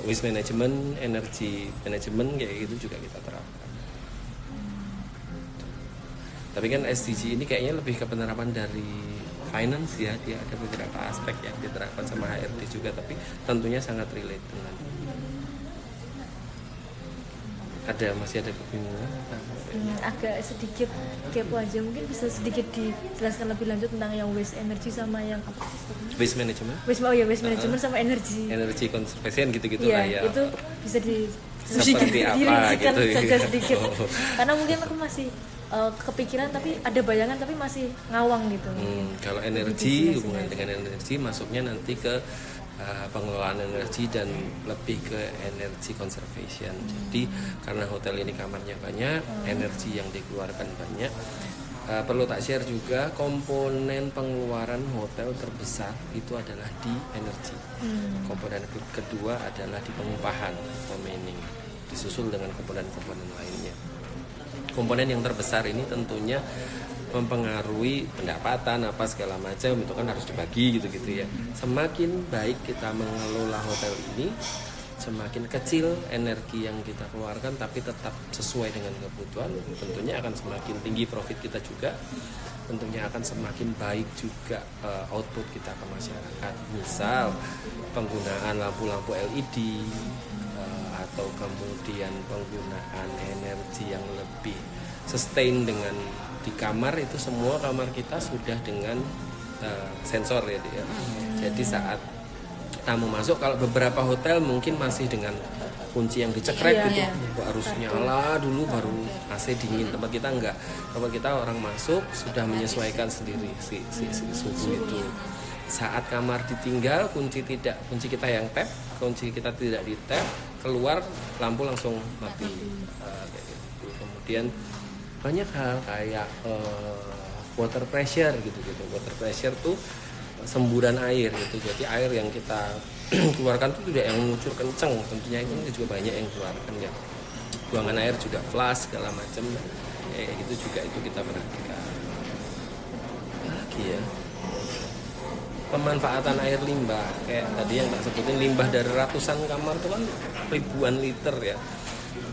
waste management, energy management kayak gitu juga kita terapkan. Tapi kan SDG ini kayaknya lebih ke penerapan dari finance ya, dia ada beberapa aspek yang diterapkan sama HRD juga, tapi tentunya sangat relate dengan masih ada kebingungan. agak sedikit kepo aja, mungkin bisa sedikit dijelaskan lebih lanjut tentang yang waste energy sama yang apa sih? Waste management, Waste management sama energy. energy conservation gitu-gitu Iya, lah ya. itu bisa Seperti apa dirincikan gitu ya. saja sedikit. Oh. Karena mungkin aku masih kepikiran tapi ada bayangan tapi masih ngawang gitu. Kalau energi, hubungan dengan energi masuknya nanti ke pengelolaan energi dan lebih ke energy conservation. Jadi karena hotel ini kamarnya banyak, energi yang dikeluarkan banyak. Perlu tak share juga, komponen pengeluaran hotel terbesar itu adalah di energi. Komponen kedua adalah di pengupahan atau manning, disusul dengan komponen-komponen lainnya. Komponen yang terbesar ini tentunya mempengaruhi pendapatan apa segala macam, itu kan harus dibagi gitu-gitu ya. Semakin baik kita mengelola hotel ini, semakin kecil energi yang kita keluarkan tapi tetap sesuai dengan kebutuhan, tentunya akan semakin tinggi profit kita juga, tentunya akan semakin baik juga output kita ke masyarakat. Misal penggunaan lampu-lampu LED atau kemudian penggunaan energi yang lebih sustain dengan di kamar, itu semua kamar kita sudah dengan sensor ya dia. Jadi saat tamu masuk, kalau beberapa hotel mungkin masih dengan kunci yang dicekrek gitu, harus nyala dulu baru AC dingin. Tempat kita enggak, tempat kita orang masuk sudah menyesuaikan sendiri si suhu itu. Saat kamar ditinggal, kunci kita yang tap, kunci kita tidak di tap, keluar lampu langsung mati. Kayak gitu. Kemudian banyak hal kayak water pressure gitu. Water pressure tuh semburan air gitu. Jadi air yang kita keluarkan itu tidak yang mengucur kenceng, tentunya itu juga banyak yang keluarkan ya. Buangan air juga flush segala macam. Itu juga itu kita perhatikan. Lagi ya. Pemanfaatan air limbah kayak tadi yang tak sebutin, limbah dari ratusan kamar itu kan ribuan liter ya.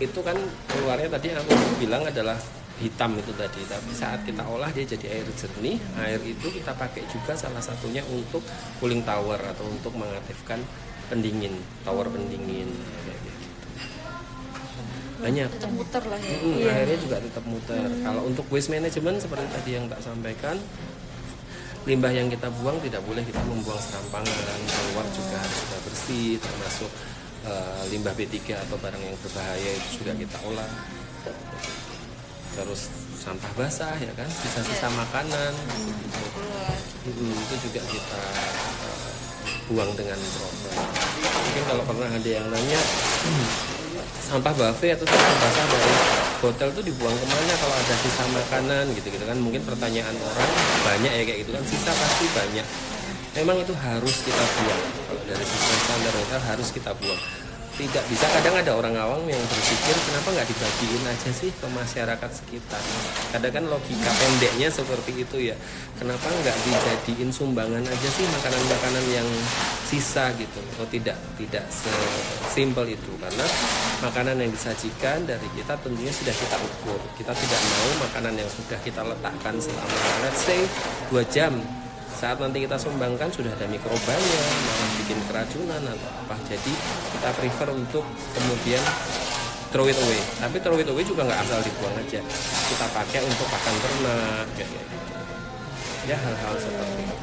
Itu kan keluarnya tadi aku bilang adalah hitam itu tadi, tapi saat kita olah dia jadi air jernih. Air itu kita pakai juga salah satunya untuk cooling tower atau untuk mengaktifkan pendingin, tower pendingin kayak gitu. Banyak. Tetap muter lah ya. Airnya juga tetap muter. Kalau untuk waste management seperti tadi yang tak sampaikan, limbah yang kita buang tidak boleh kita membuang serampangan, keluar juga harus sudah bersih, termasuk limbah B3 atau barang yang berbahaya itu juga kita olah. Terus sampah basah ya kan, sisa-sisa makanan itu juga kita buang dengan proper. Mungkin kalau pernah ada yang nanya sampah buffet atau sampah basah dari hotel itu dibuang kemana kalau ada sisa makanan gitu kan, mungkin pertanyaan orang banyak ya kayak gitu kan, sisa pasti banyak. Memang itu harus kita buang, kalau dari sisi standar hotel harus kita buang. Tidak bisa, kadang ada orang awam yang berpikir kenapa nggak dibagiin aja sih ke masyarakat sekitar. Kadang kan logika pendeknya seperti itu ya, kenapa nggak dijadiin sumbangan aja sih makanan-makanan yang sisa gitu. Oh tidak sesimpel itu, karena makanan yang disajikan dari kita tentunya sudah kita ukur. Kita tidak mau makanan yang sudah kita letakkan selama let's say 2 jam, saat nanti kita sumbangkan sudah ada mikrobanya, malah bikin keracunan atau apa. Jadi kita prefer untuk kemudian throw it away. Tapi throw it away juga nggak asal dibuang aja, kita pakai untuk pakan ternak kayak gitu. Ya hal-hal seperti itu.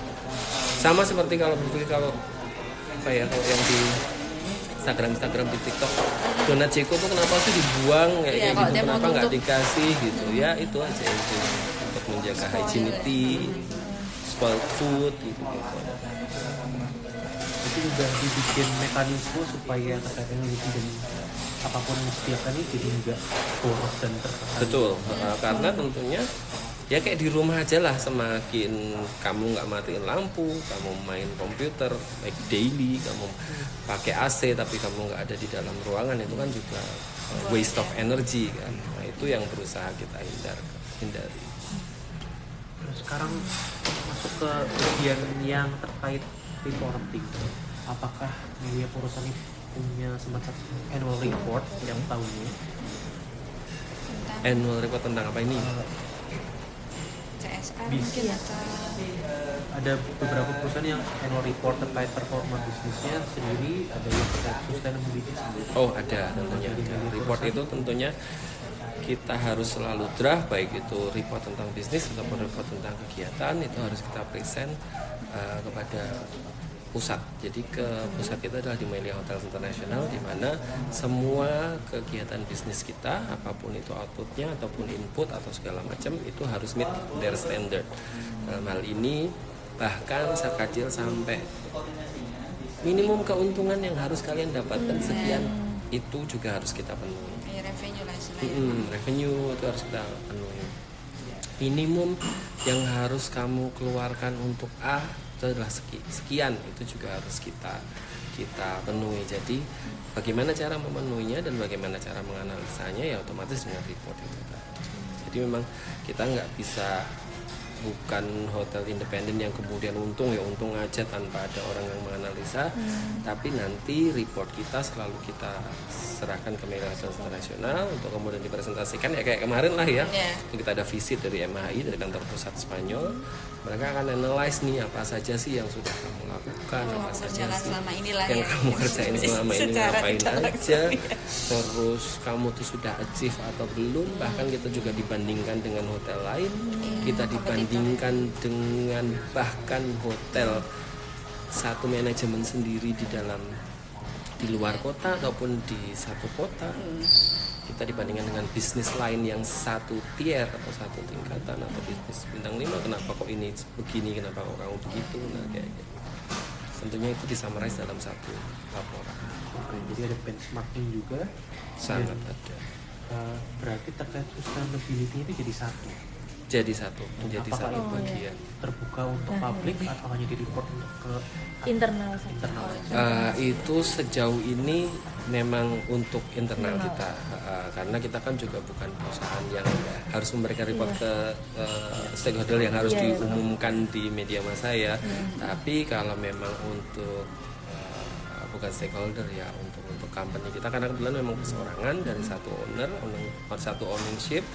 Sama seperti kalau apa ya, kalau yang di Instagram di TikTok, donat Ceko tuh kenapa sih dibuang kayak gitu, kenapa nggak dikasih gitu ya, itu aja itu untuk menjaga hygienity, spoiled food gitu. Itu udah dibikin mekanisme supaya teknologi dan apapun yang disediakan ini jadi enggak boros dan terkesan. Betul, karena tentunya ya kayak di rumah aja lah, semakin kamu nggak matiin lampu, kamu main komputer like daily, kamu pakai AC tapi kamu nggak ada di dalam ruangan, itu kan juga waste of energy kan. Nah, itu yang berusaha kita hindari. Sekarang masuk ke bagian yang terkait reporting. Apakah media perusahaan ini punya semacam annual report yang tahunnya? Annual report tentang apa ini? CSR mungkin atau Ada beberapa perusahaan yang annual report terkait performa bisnisnya sendiri, ada yang terkait sustainability sendiri. Oh ada, tentunya ada. Report itu tentunya kita harus selalu draft, baik itu report tentang bisnis ataupun report tentang kegiatan, itu harus kita present kepada pusat. Jadi ke pusat kita adalah di Melia Hotels International, di mana semua kegiatan bisnis kita, apapun itu outputnya ataupun input atau segala macam, itu harus meet their standard. Dalam hal ini bahkan sekecil sampai minimum keuntungan yang harus kalian dapatkan sekian, itu juga harus kita penuhi. revenue lah istilahnya. Revenue itu harus kita penuhi. Minimum yang harus kamu keluarkan untuk A itu adalah sekian, itu juga harus kita penuhi. Jadi bagaimana cara memenuhinya dan bagaimana cara menganalisanya, ya otomatis dengan report itu tadi. Jadi memang kita nggak bisa bukan hotel independen yang kemudian untung aja tanpa ada orang yang menganalisa, tapi nanti report kita selalu kita serahkan ke Marriott International untuk kemudian dipresentasikan ya kayak kemarin lah ya. Kita ada visit dari MHI, dari kantor pusat Spanyol. Mereka akan analyze nih apa saja sih yang sudah kamu lakukan, apa saja sih selama inilah yang ya. kamu kerjain selama ini, Secara ngapain tidak aja, langsung, terus kamu tuh sudah achieve atau belum. Bahkan kita juga dibandingkan dengan hotel lain, kita dibandingkan dengan bahkan hotel satu manajemen sendiri di luar kota ataupun di satu kota. Kita dibandingkan dengan bisnis lain yang satu tier atau satu tingkatan atau bisnis bintang 5, kenapa kok ini begini, kenapa kok kamu begitu, nah kayak gitu. Tentunya itu disummarize dalam satu laporan. Oke, jadi ada benchmarking juga. Sangat ada. Berarti terkait sustainability itu jadi satu. Menjadi Apakah satu itu bagian. terbuka untuk publik atau hanya di report untuk ke internal saja. internal aja? Itu sejauh ini memang untuk internal kita, karena kita kan juga bukan perusahaan yang harus memberikan report ke stakeholder yang harus diumumkan di media massa ya. Tapi kalau memang untuk bukan stakeholder ya, untuk company kita, karena kebetulan memang perseorangan dari satu satu ownership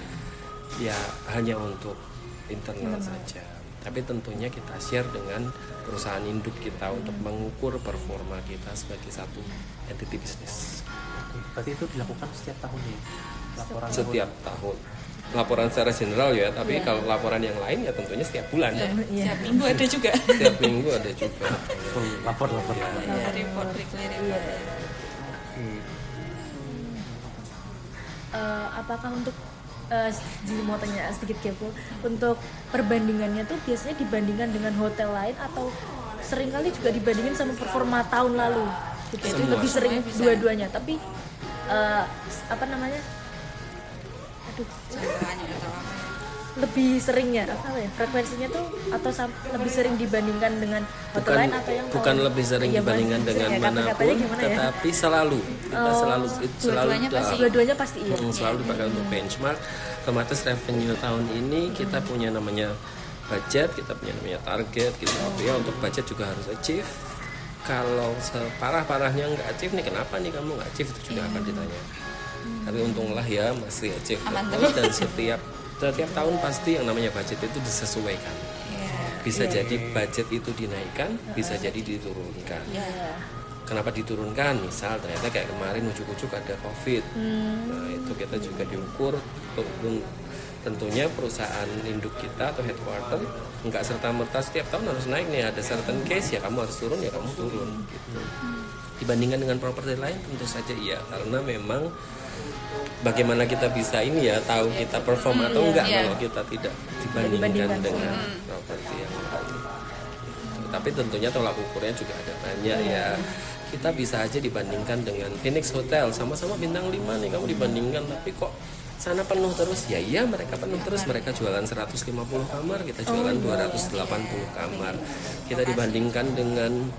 ya, hanya untuk internal saja. Tapi tentunya kita share dengan perusahaan induk kita untuk mengukur performa kita sebagai satu entity bisnis. Oke, berarti itu dilakukan setiap tahun ya? Laporan Setiap tahun. Laporan secara general ya, tapi kalau laporan yang lain ya tentunya setiap bulan. Setiap minggu ada juga. Setiap minggu ada juga. full lapor. Report, weekly report. Apakah untuk jadi mau tanya sedikit kepo, untuk perbandingannya tuh biasanya dibandingkan dengan hotel lain atau seringkali juga dibandingin sama performa tahun lalu gitu. Itu Semua. lebih sering Semuanya bisa. dua-duanya, tapi Contohnya atau apa ya? lebih seringnya apa ya, frekuensinya tuh atau lebih sering dibandingkan dengan hotel lain atau yang bukan lebih sering Iya, dibandingkan dengan sering ya, manapun, kata-katanya gimana ya? tetapi selalu kita selalu dua-duanya pasti. Dua-duanya pasti iya. selalu dipakai untuk benchmark. Otomatis revenue tahun ini kita punya namanya budget, kita punya namanya target gitu ya. Untuk budget juga harus achieve. Kalau separah-parahnya nggak achieve nih, kenapa nih kamu nggak achieve, itu juga akan ditanya. Tapi untunglah ya masih achieve. Dan setiap tahun pasti yang namanya budget itu disesuaikan. Bisa jadi budget itu dinaikkan, bisa jadi diturunkan. Kenapa diturunkan? Misal ternyata kayak kemarin ujuk-ujuk ada COVID. Nah itu kita juga diukur. Tentunya perusahaan induk kita atau headquarter nggak serta-merta setiap tahun harus naik nih. Ada certain case ya kamu harus turun, ya kamu turun gitu. Dibandingkan dengan properti lain tentu saja iya, karena memang bagaimana kita bisa ini ya tahu kita perform atau enggak kalau kita tidak dibandingkan dengan properti yang lain. Gitu. Tapi tentunya tolak ukurnya juga ada banyak ya. Kita bisa aja dibandingkan dengan Phoenix Hotel, sama-sama bintang 5 nih, kamu dibandingkan tapi kok sana penuh terus. Ya iya, mereka penuh terus, mereka jualan 150 kamar, kita jualan 280 kamar. Kita dibandingkan dengan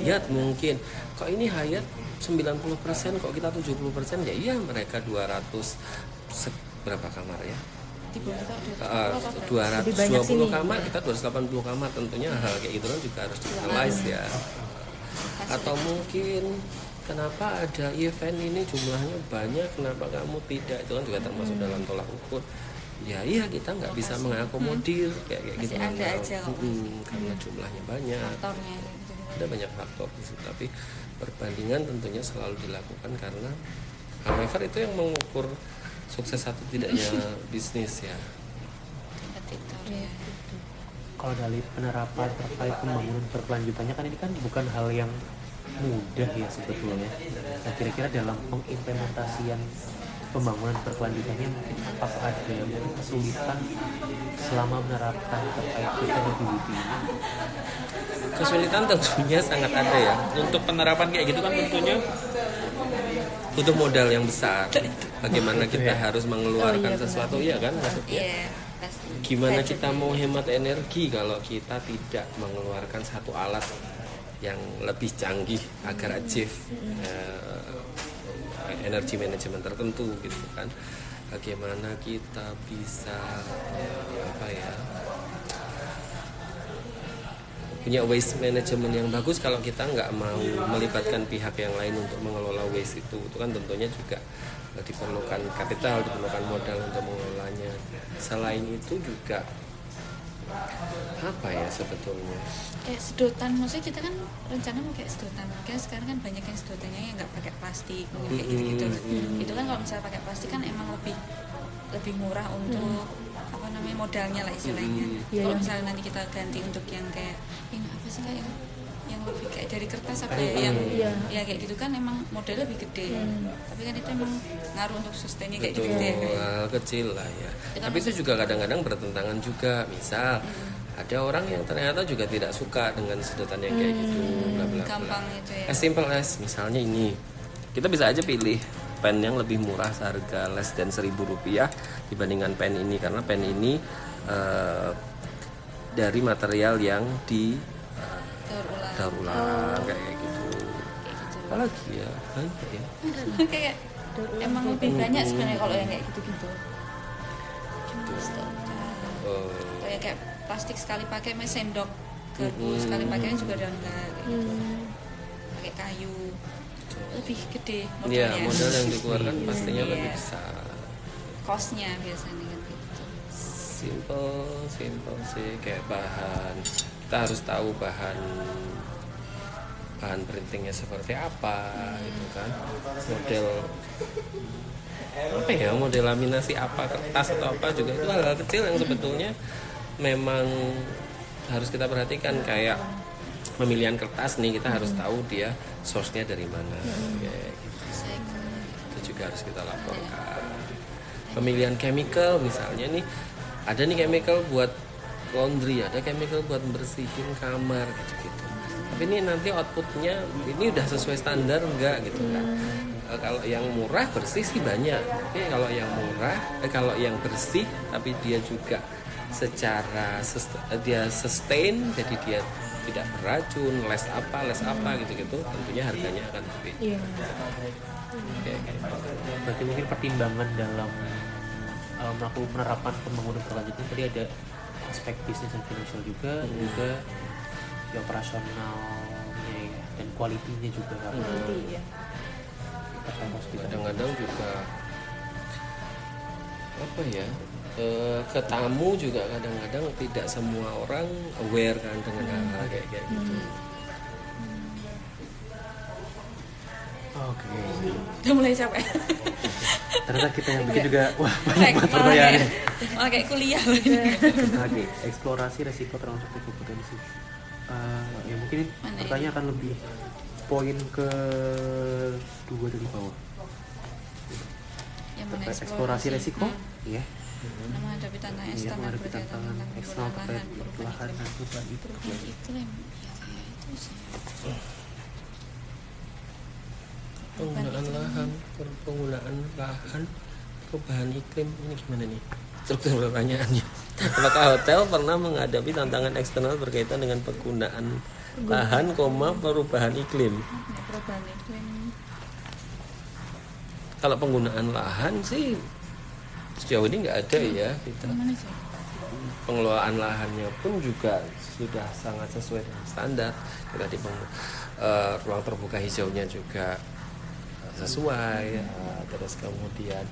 Hyatt mungkin, kok ini Hyatt 90%, kok kita 70%, ya iya mereka 200 berapa kamar ya? 220 kamar, kita 280 kamar. Tentunya hal kayak gitu kan juga harus di-analyze ya. Atau mungkin kenapa ada event ini jumlahnya banyak, kenapa kamu tidak, itu kan juga termasuk dalam tolak ukur. Ya iya, kita nggak bisa mengakomodir kayak gitu kan, karena jumlahnya banyak. Faktornya gitu. Ada banyak faktor di situ, tapi perbandingan tentunya selalu dilakukan karena however itu yang mengukur sukses atau tidaknya bisnis ya. Kompetitor ya. Kalau dari penerapan terkait pembangunan berkelanjutannya kan ini kan bukan hal yang mudah ya sebetulnya. Nah kira-kira dalam pengimplementasian pembangunan berkelanjutannya mungkin apakah ada mungkin kesulitan selama menerapkan terkait sustainability ini? Kesulitan tentunya sangat ada ya. Untuk penerapan kayak gitu kan tentunya butuh modal yang besar. Bagaimana kita harus mengeluarkan sesuatu ya kan maksudnya. Iya, pasti. Gimana kita mau hemat energi kalau kita tidak mengeluarkan satu alat yang lebih canggih agar achieve energi manajemen tertentu gitu kan. bagaimana kita bisa punya waste management yang bagus kalau kita nggak mau melibatkan pihak yang lain untuk mengelola waste itu kan tentunya juga diperlukan kapital, diperlukan modal untuk mengelolanya. Selain itu juga apa ya sebetulnya kayak sedotan, maksudnya kita kan rencana mau kayak sedotan, kayak sekarang kan banyak yang sedotannya yang nggak pakai plastik kayak gitu-gitu. Itu kan kalau misalnya pakai plastik kan emang lebih murah untuk apa namanya modalnya lah istilahnya. Kalau misalnya nanti kita ganti untuk yang kayak yang apa sih kayak yang lebih kayak dari kertas apa ya, yang ya kayak gitu kan emang modalnya lebih gede. Tapi kan itu emang ngaruh untuk sustainnya kayak gitu ya. Kecil lah ya. Tapi itu juga kadang-kadang bertentangan juga. Misal ada orang yang ternyata juga tidak suka dengan sedotan yang kayak gitu, bla bla bla. Gampang itu ya. As simple as misalnya ini, kita bisa aja pilih pen yang lebih murah seharga less than Rp1.000 dibandingkan pen ini, karena pen ini dari material yang di daur ulang kayak gitu. Apalagi ya, banyak ya. Kayak emang lebih banyak sebenarnya kalau yang kayak gitu-gitu. Kayak plastik sekali pakai, sendok garpu sekali pakai juga udah enggak kayak gitu. Pakai kayu lebih gede Iya, modalnya. modal yang dikeluarkan pastinya lebih besar. Costnya biasanya kan gitu. Simple sih, kayak bahan. Kita harus tahu bahan printingnya seperti apa gitu kan. Model laminasi apa, kertas atau apa juga itu hal-hal kecil yang sebetulnya memang harus kita perhatikan. Kayak pemilihan kertas nih, kita harus tahu dia source-nya dari mana. Kayak gitu. Itu juga harus kita laporkan. Pemilihan chemical misalnya nih, ada nih chemical buat laundry, ada chemical buat bersihin kamar gitu-gitu. Tapi ini nanti outputnya ini udah sesuai standar enggak gitu kan. Kalau yang murah bersih sih banyak, tapi kalau yang bersih tapi dia juga secara dia sustain, jadi dia tidak beracun, less apa gitu-gitu, tentunya harganya akan lebih. Berarti mungkin pertimbangan dalam melakukan penerapan pembangunan berkelanjutan tadi ada aspek bisnis dan finansial juga, dan juga di operasionalnya ya, dan kualitinya juga karena kadang-kadang juga apa ya, ke tamu juga kadang-kadang tidak semua orang aware kan dengan hal-hal kayak gitu. Oke. Udah mulai capek. Ternyata kita yang bikin juga wah banyak Kayak banget malah pertanyaannya. kayak kuliah loh ini. Oke, eksplorasi resiko termasuk berpotensi. Ya mungkin Mana pertanyaan akan lebih poin ke 2 dari bawah. Yang mana Eksplorasi resiko, ya. menghadapi tantangan Ya, eksternal menghadapi berkaitan tantangan dengan eksternal terkait perubahan lahan iklim. dan perubahan iklim. Perubahan iklim, ya kayak itu sih. Penggunaan lahan, perubahan iklim, ini gimana nih struktur pertanyaannya? Apakah hotel pernah menghadapi tantangan eksternal berkaitan dengan penggunaan lahan, perubahan iklim? Ya, perubahan iklim. Kalau penggunaan lahan sih sejauh ini nggak ada ya kita. Gimana sih? Pengelolaan lahannya pun juga sudah sangat sesuai dengan standar. Kita di ruang terbuka hijaunya juga sesuai, terus kemudian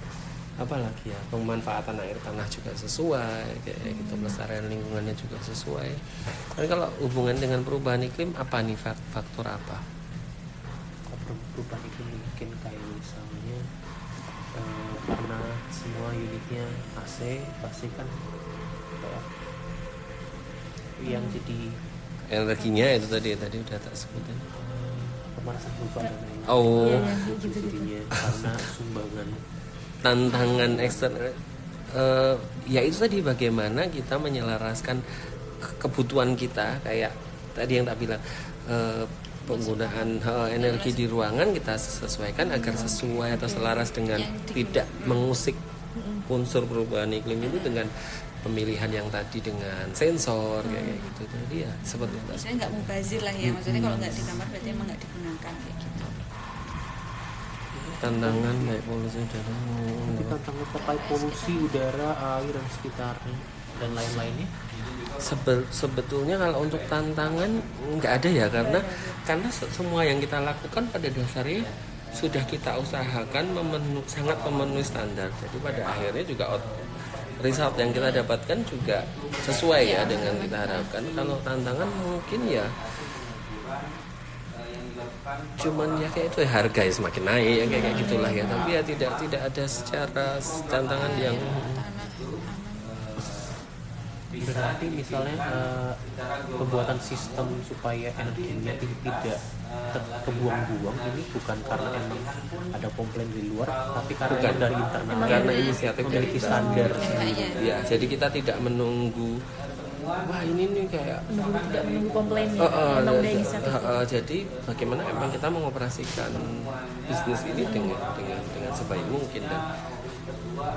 apalagi ya, pemanfaatan air tanah juga sesuai kayak gitu, pelestarian lingkungannya juga sesuai. Dan kalau hubungan dengan perubahan iklim apa nih, faktor apa? Perubahan iklim mungkin kayak misalnya karena semua unitnya AC pasti kan kayak yang jadi Energinya itu tadi udah tak sebutin. pemanasan global dan lain-lain. Oh, Jadinya karena sumbangan tantangan eksternal ya itu tadi, bagaimana kita menyelaraskan kebutuhan kita, kayak tadi yang tak bilang, penggunaan energi di ruangan kita sesuaikan agar sesuai atau selaras dengan tidak mengusik unsur perubahan iklim itu dengan pemilihan yang tadi dengan sensor kayak gitu. Jadi ya seperti itu. Maksudnya nggak mubazir lah ya, maksudnya kalau nggak di kamar berarti emang nggak digunakan kayak gitu. tantangan kayak polusi udara. Nanti tantangan terkait polusi udara, air dan sekitarnya dan lain-lainnya. Sebetulnya kalau untuk tantangan nggak ada ya, karena semua yang kita lakukan pada dasarnya sudah kita usahakan sangat memenuhi standar. Jadi pada akhirnya juga result yang kita dapatkan juga sesuai ya dengan kita harapkan. Kalau tantangan mungkin ya cuman ya kayak itu ya, harga ya semakin naik ya kayak gitulah ya, tapi ya tidak ada secara tantangan yang Berarti misalnya pembuatan sistem supaya energinya tidak kebuang-buang ini bukan karena emang ada komplain di luar, tapi karena Bukan. dari internal karena inisiatif dari memiliki kita. standar. Ya, jadi kita tidak menunggu wah ini nih kayak tidak menunggu komplainnya, emang udah inisiatif. jadi bagaimana emang kita mengoperasikan bisnis ini dengan sebaik mungkin, dan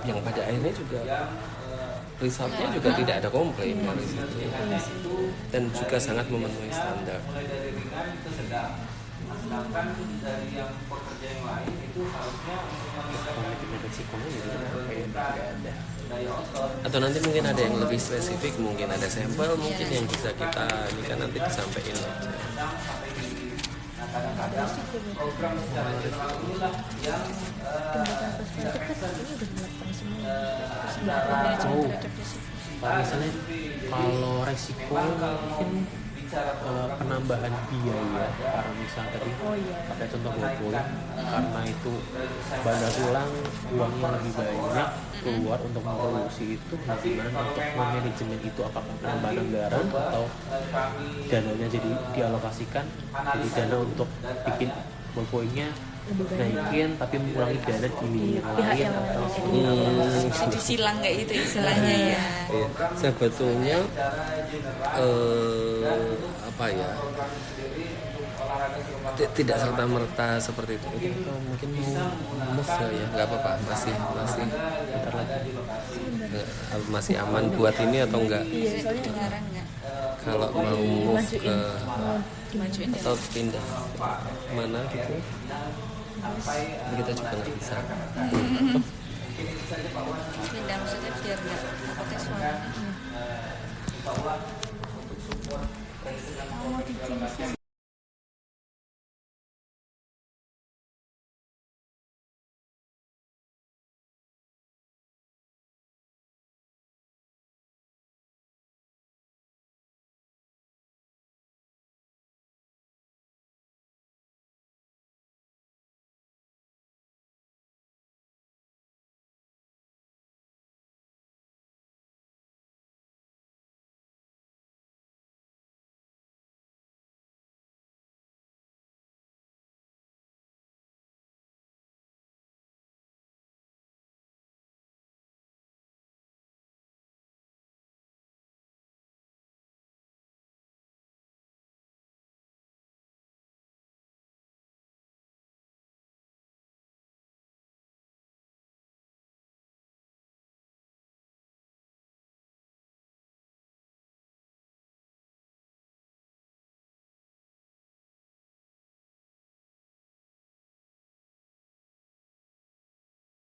yang pada akhirnya juga resultnya juga tidak ada komplain dari situ, dan juga sangat memenuhi standar. Manajemen resikonya jadi apa ya? Tidak ada. Atau nanti mungkin ada yang lebih spesifik, mungkin ada sampel mungkin yang bisa kita ini kan nanti disampaikan aja. Pendekatan perspektif kan ini udah dilakukan semua. Oh, kalau misalnya kalau resiko mungkin penambahan biaya karena misal tadi pakai contoh GoPoint, karena itu bandar ulang uangnya lebih banyak keluar untuk memproduksi itu, bagaimana untuk memanajemen itu, apakah penambahan anggaran atau dananya jadi dialokasikan jadi dana untuk bikin GoPointnya naikin tapi mengurangi dana di lini lain atau Jadi silang kayak gitu istilahnya ya. Iya, sebetulnya apa ya, tidak serta merta seperti itu. Kita mungkin mau move ya, nggak apa-apa, masih aman buat ini atau enggak? Iya, soalnya Dengaran nggak? Kalau mau move ke Majuin ya. atau pindah mana gitu, kita juga nggak bisa. Pindah maksudnya biar nggak pakai suara.